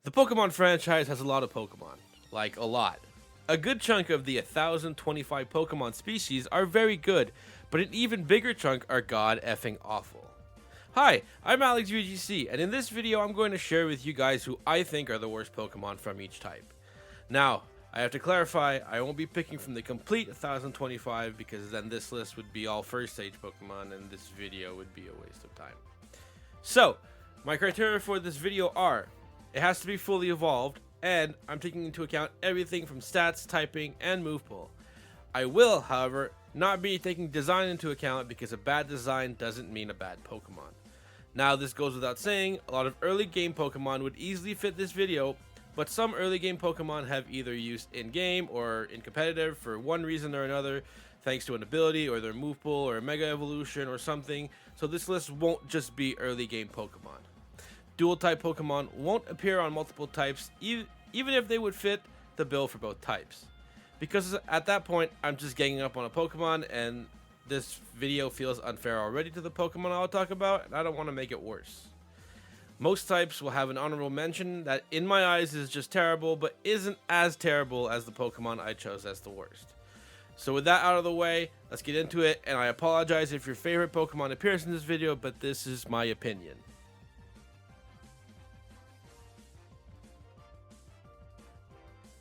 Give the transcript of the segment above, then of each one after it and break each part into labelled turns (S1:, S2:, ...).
S1: The Pokemon franchise has a lot of Pokemon. Like, a lot. A good chunk of the 1,025 Pokemon species are very good, but an even bigger chunk are god effing awful. Hi, I'm Alex UGC, and in this video I'm going to share with you guys who I think are the worst Pokemon from each type. Now, I have to clarify, I won't be picking from the complete 1,025 because then this list would be all first stage Pokemon and this video would be a waste of time. So, my criteria for this video are: it has to be fully evolved, and I'm taking into account everything from stats, typing, and move pool. I will, however, not be taking design into account because a bad design doesn't mean a bad Pokemon. Now, this goes without saying, a lot of early game Pokemon would easily fit this video, but some early game Pokemon have either used in game or in competitive for one reason or another, thanks to an ability or their move pool or a mega evolution or something, so this list won't just be early game Pokemon. Dual type Pokemon won't appear on multiple types, even if they would fit the bill for both types. Because at that point, I'm just ganging up on a Pokemon, and this video feels unfair already to the Pokemon I'll talk about, and I don't want to make it worse. Most types will have an honorable mention that in my eyes is just terrible, but isn't as terrible as the Pokemon I chose as the worst. So with that out of the way, let's get into it, and I apologize if your favorite Pokemon appears in this video, but this is my opinion.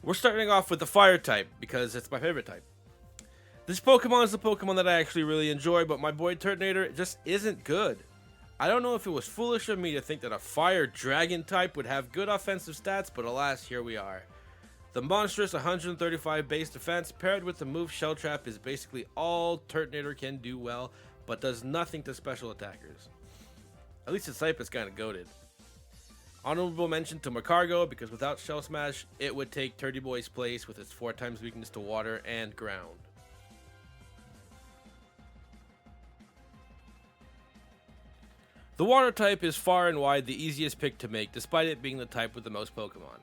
S1: We're starting off with the fire type, because it's my favorite type. This Pokemon is the Pokemon that I actually really enjoy, but my boy Turtonator just isn't good. I don't know if it was foolish of me to think that a fire dragon type would have good offensive stats, but alas, here we are. The monstrous 135 base defense paired with the move Shell Trap is basically all Turtonator can do well, but does nothing to special attackers. At least its type is kinda goated. Honorable mention to Macargo, because without Shell Smash, it would take Turdy Boy's place with its 4 times weakness to water and ground. The water type is far and wide the easiest pick to make, despite it being the type with the most Pokemon.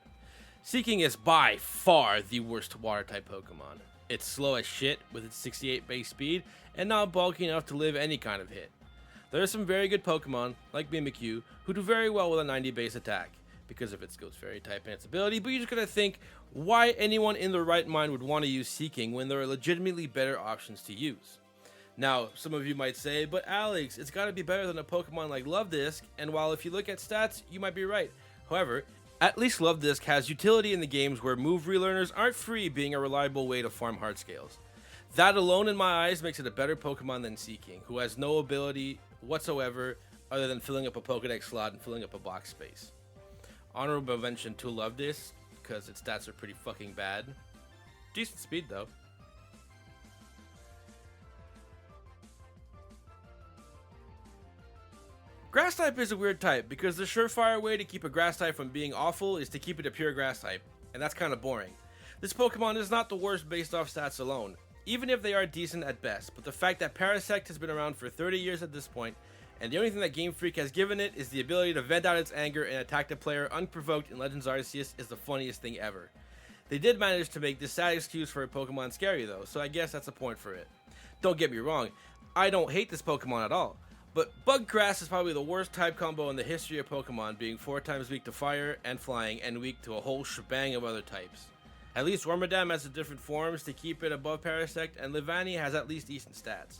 S1: Seeking is by far the worst water type Pokemon. It's slow as shit with its 68 base speed, and not bulky enough to live any kind of hit. There are some very good Pokemon, like Mimikyu, who do very well with a 90 base attack, because of its Ghost Fairy type and its ability, but you're just gonna think why anyone in their right mind would want to use Seeking when there are legitimately better options to use. Now, some of you might say, but Alex, it's gotta be better than a Pokemon like Luvdisc, and while if you look at stats, you might be right. However, at least Luvdisc has utility in the games where move relearners aren't free, being a reliable way to farm hard scales. That alone in my eyes makes it a better Pokemon than Seeking, who has no ability whatsoever other than filling up a Pokedex slot and filling up a box space. Honorable mention to Luvdisc, because its stats are pretty fucking bad. Decent speed though. Grass type is a weird type because the surefire way to keep a grass type from being awful is to keep it a pure grass type, and that's kind of boring. This Pokemon is not the worst based off stats alone, even if they are decent at best, but the fact that Parasect has been around for 30 years at this point, and the only thing that Game Freak has given it is the ability to vent out its anger and attack the player unprovoked in Legends Arceus is the funniest thing ever. They did manage to make this sad excuse for a Pokemon scary though, so I guess that's a point for it. Don't get me wrong, I don't hate this Pokemon at all. But Buggrass is probably the worst type combo in the history of Pokemon, being 4 times weak to fire and flying, and weak to a whole shebang of other types. At least Wormadam has the different forms to keep it above Parasect, and Livani has at least decent stats.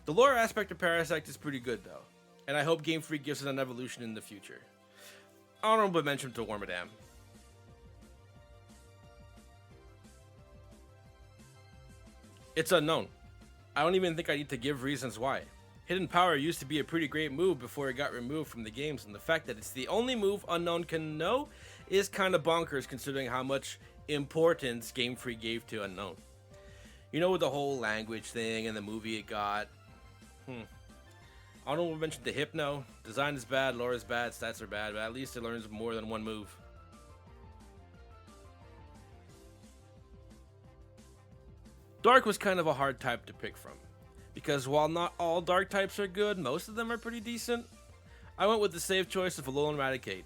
S1: The lore aspect of Parasect is pretty good though, and I hope Game Freak gives it an evolution in the future. Honorable mention to Wormadam. It's unknown. I don't even think I need to give reasons why. Hidden Power used to be a pretty great move before it got removed from the games, and the fact that it's the only move Unknown can know is kinda bonkers considering how much importance Game Freak gave to Unknown. You know, with the whole language thing and the movie it got. Honorable mention to Hypno. Design is bad, lore is bad, stats are bad, but at least it learns more than one move. Dark was kind of a hard type to pick from, because while not all dark types are good, most of them are pretty decent. I went with the safe choice of Alolan Raticate.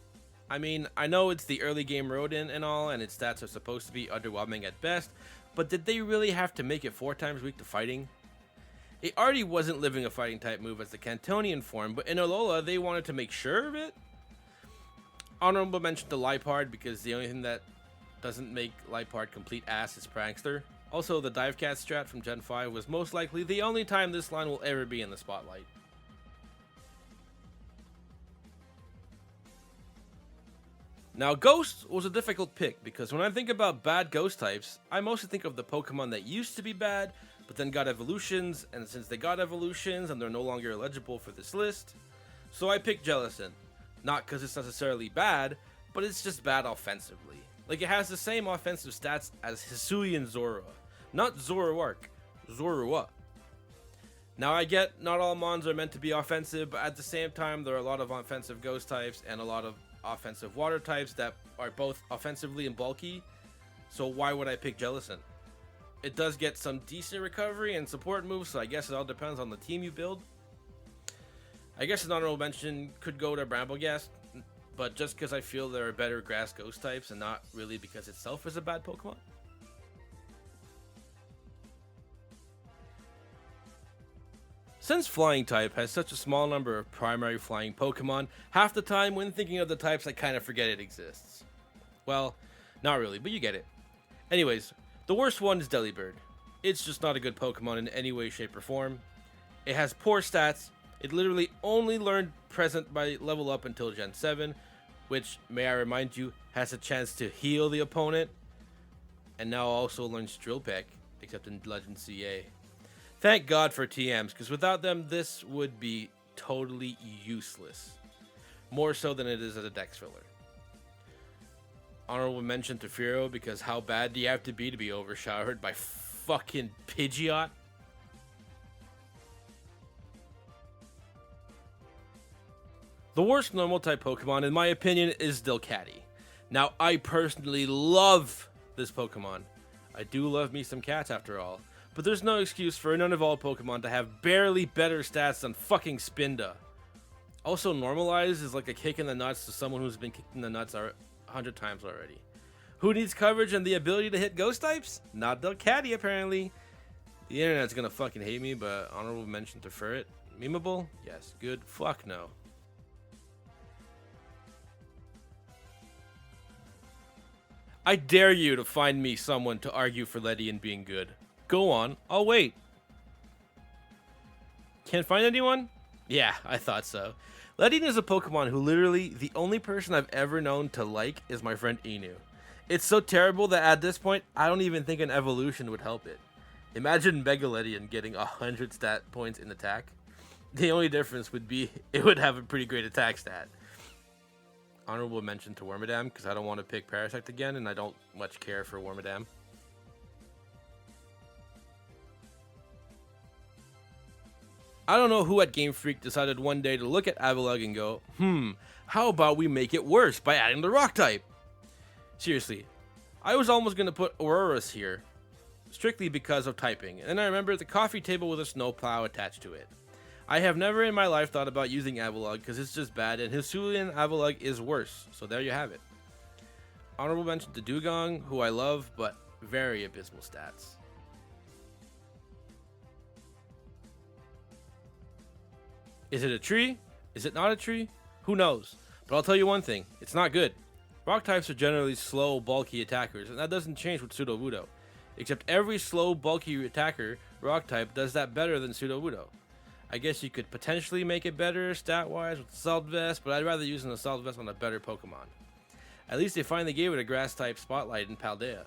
S1: I mean, I know it's the early game rodent and all, and its stats are supposed to be underwhelming at best, but did they really have to make it 4 times weak to fighting? It already wasn't living a fighting type move as the Cantonian form, but in Alola they wanted to make sure of it? Honorable mention to Liepard because the only thing that doesn't make Liepard complete ass is Prankster. Also, the Dive Cat strat from Gen 5 was most likely the only time this line will ever be in the spotlight. Now, Ghost was a difficult pick because when I think about bad Ghost types, I mostly think of the Pokemon that used to be bad, but then got evolutions, and since they got evolutions and they're no longer eligible for this list, so I picked Jellicent. Not because it's necessarily bad, but it's just bad offensively. Like, it has the same offensive stats as Hisuian Zorua. Not Zoroark, Zorua. Now, I get not all Mons are meant to be offensive, but at the same time, there are a lot of offensive Ghost types and a lot of offensive Water types that are both offensively and bulky, so why would I pick Jellicent? It does get some decent recovery and support moves, so I guess it all depends on the team you build. I guess an honorable mention could go to Brambleghast, but just because I feel there are better grass Ghost types and not really because itself is a bad Pokemon. Since Flying type has such a small number of primary flying Pokemon, half the time when thinking of the types I kind of forget it exists. Well, not really, but you get it. Anyways, the worst one is Delibird. It's just not a good Pokemon in any way, shape, or form. It has poor stats. It literally only learned Present by level up until Gen 7, which, may I remind you, has a chance to heal the opponent. And now also learns Drill Peck, except in Legend CA. Thank God for TMs, because without them, this would be totally useless. More so than it is as a dex filler. Honorable mention to Fearow, because how bad do you have to be overshowered by fucking Pidgeot? The worst normal type Pokemon, in my opinion, is Delcatty. Now, I personally love this Pokemon. I do love me some cats after all. But there's no excuse for an unevolved Pokemon to have barely better stats than fucking Spinda. Also, Normalize is like a kick in the nuts to someone who's been kicked in the nuts 100 times already. Who needs coverage and the ability to hit Ghost types? Not Delcatty, apparently. The internet's gonna fucking hate me, but honorable mention to Furret. Memeable? Yes. Good? Fuck no. I dare you to find me someone to argue for Ledian being good. Go on, I'll wait. Can't find anyone? Yeah, I thought so. Ledian is a Pokemon who literally the only person I've ever known to like is my friend Inu. It's so terrible that at this point, I don't even think an evolution would help it. Imagine Mega Ledian getting 100 stat points in attack. The only difference would be it would have a pretty great attack stat. Honorable mention to Wormadam, because I don't want to pick Parasect again, and I don't much care for Wormadam. I don't know who at Game Freak decided one day to look at Avalugg and go, how about we make it worse by adding the Rock type? Seriously, I was almost going to put Aurorus here, strictly because of typing, and then I remembered the coffee table with a snowplow attached to it. I have never in my life thought about using Avalugg because it's just bad, and Hisuian Avalugg is worse, so there you have it. Honorable mention to Dugong, who I love, but very abysmal stats. Is it a tree? Is it not a tree? Who knows? But I'll tell you one thing, it's not good. Rock types are generally slow, bulky attackers, and that doesn't change with Sudowoodo. Except every slow, bulky attacker, Rock type, does that better than Sudowoodo. I guess you could potentially make it better stat-wise with Assault Vest, but I'd rather use an Assault Vest on a better Pokemon. At least they finally gave it a Grass-type spotlight in Paldea.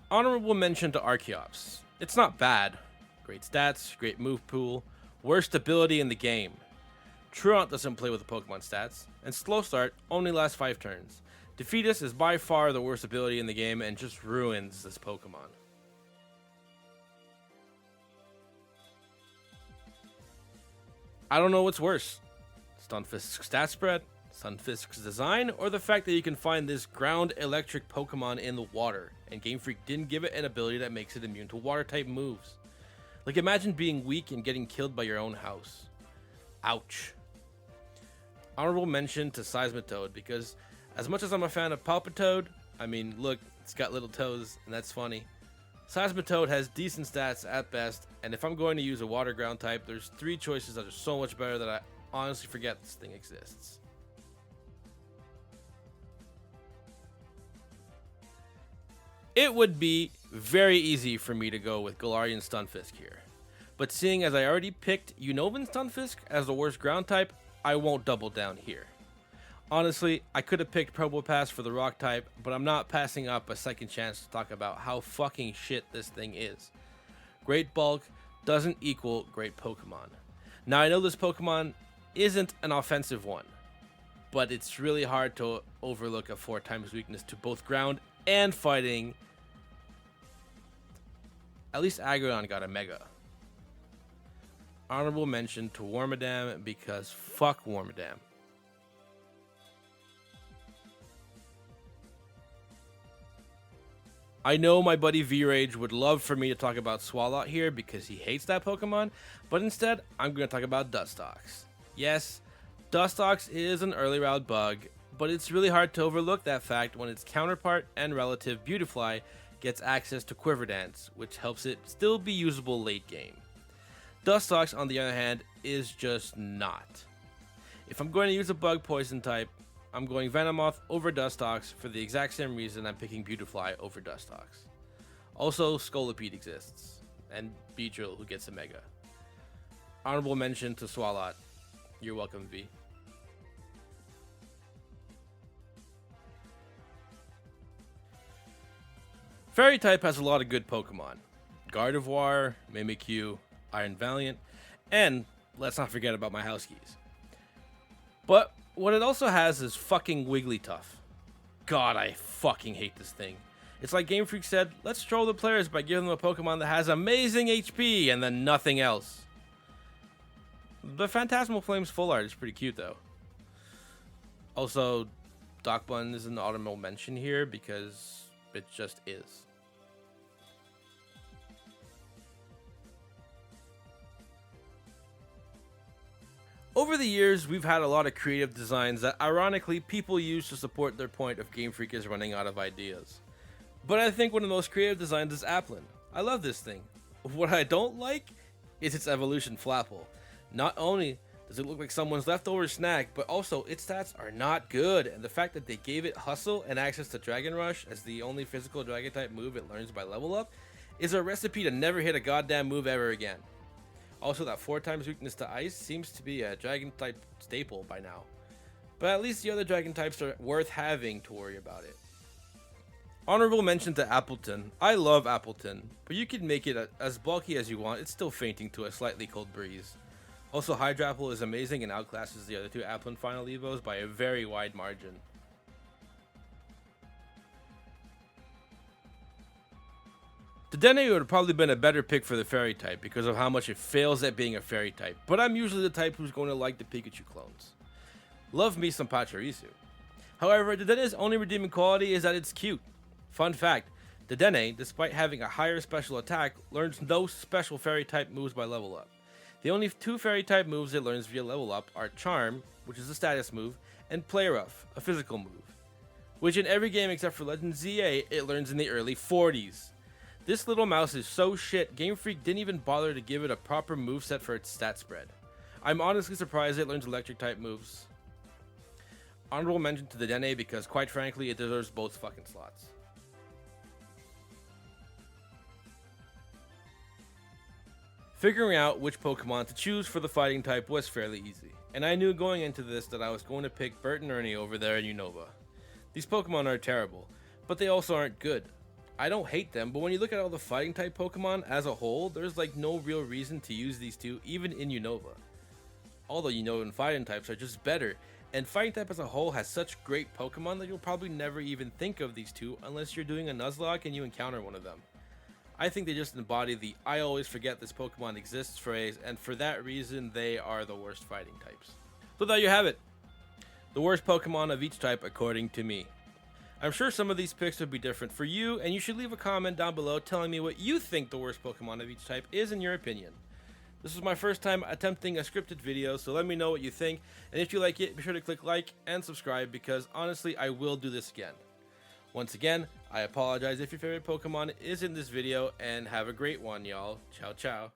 S1: Honorable mention to Archeops. It's not bad. Great stats, great move pool, worst ability in the game. Truant doesn't play with the Pokemon stats, and Slow Start only lasts 5 turns. Defeatus is by far the worst ability in the game and just ruins this Pokemon. I don't know what's worse, Stunfisk's stat spread, Stunfisk's design, or the fact that you can find this ground electric Pokemon in the water, and Game Freak didn't give it an ability that makes it immune to water type moves. Like, imagine being weak and getting killed by your own house. Ouch. Honorable mention to Seismitoad, because as much as I'm a fan of Palpitoad, I mean, look, it's got little toes, and that's funny. Seismitoad has decent stats at best, and if I'm going to use a water ground type, there's 3 choices that are so much better that I honestly forget this thing exists. It would be very easy for me to go with Galarian Stunfisk here. But seeing as I already picked Unovan Stunfisk as the worst ground type, I won't double down here. Honestly, I could have picked Probopass for the rock type, but I'm not passing up a second chance to talk about how fucking shit this thing is. Great bulk doesn't equal great Pokemon. Now I know this Pokemon isn't an offensive one, but it's really hard to overlook a 4 times weakness to both ground and fighting. At least Aggron got a Mega. Honorable mention to Wormadam because fuck Wormadam. I know my buddy V-Rage would love for me to talk about Swalot here because he hates that Pokemon, but instead, I'm going to talk about Dustox. Yes, Dustox is an early round bug, but it's really hard to overlook that fact when its counterpart and relative Beautifly gets access to Quiver Dance, which helps it still be usable late game. Dustox, on the other hand, is just not. If I'm going to use a bug poison type, I'm going Venomoth over Dustox for the exact same reason I'm picking Beautifly over Dustox. Also, Scolipede exists, and Beedrill who gets a Mega. Honorable mention to Swalot. You're welcome, V. Fairy type has a lot of good Pokemon. Gardevoir, Mimikyu, Iron Valiant, and let's not forget about my Housekeys. But what it also has is fucking Wigglytuff. God, I fucking hate this thing. It's like Game Freak said, let's troll the players by giving them a Pokemon that has amazing HP and then nothing else. The Phantasmal Flames full art is pretty cute though. Also, Doc Bun is an honorable mention here because it just is. Over the years, we've had a lot of creative designs that ironically people use to support their point of Game Freak is running out of ideas. But I think one of the most creative designs is Applin. I love this thing. What I don't like is its evolution Flapple. Not only does it look like someone's leftover snack, but also its stats are not good, and the fact that they gave it Hustle and access to Dragon Rush as the only physical Dragon type move it learns by level up is a recipe to never hit a goddamn move ever again. Also, that 4 times weakness to Ice seems to be a Dragon type staple by now. But at least the other Dragon types are worth having to worry about it. Honorable mention to Appleton. I love Appleton, but you can make it as bulky as you want, it's still fainting to a slightly cold breeze. Also, Hydrapple is amazing and outclasses the other 2 Applin final Evos by a very wide margin. Dedenne would have probably been a better pick for the Fairy type because of how much it fails at being a Fairy type, but I'm usually the type who's going to like the Pikachu clones. Love me some Pachirisu. However, Dedenne's only redeeming quality is that it's cute. Fun fact, Dedenne, despite having a higher special attack, learns no special Fairy type moves by level up. The only 2 Fairy type moves it learns via level up are Charm, which is a status move, and Play Rough, a physical move, which in every game except for Legend ZA, it learns in the early 40s. This little mouse is so shit, Game Freak didn't even bother to give it a proper moveset for its stat spread. I'm honestly surprised it learns electric type moves. Honorable mention to the Dedenne because quite frankly it deserves both fucking slots. Figuring out which Pokemon to choose for the fighting type was fairly easy, and I knew going into this that I was going to pick Bert and Ernie over there in Unova. These Pokemon are terrible, but they also aren't good. I don't hate them, but when you look at all the fighting type Pokemon as a whole, there's like no real reason to use these 2 even in Unova. All the Unovan fighting types are just better, and fighting type as a whole has such great Pokemon that you'll probably never even think of these 2 unless you're doing a Nuzlocke and you encounter one of them. I think they just embody the I always forget this Pokemon exists phrase, and for that reason they are the worst fighting types. So there you have it. The worst Pokemon of each type according to me. I'm sure some of these picks would be different for you, and you should leave a comment down below telling me what you think the worst Pokemon of each type is in your opinion. This is my first time attempting a scripted video, so let me know what you think, and if you like it, be sure to click like and subscribe because honestly, I will do this again. Once again, I apologize if your favorite Pokemon is in this video, and have a great one, y'all. Ciao, ciao.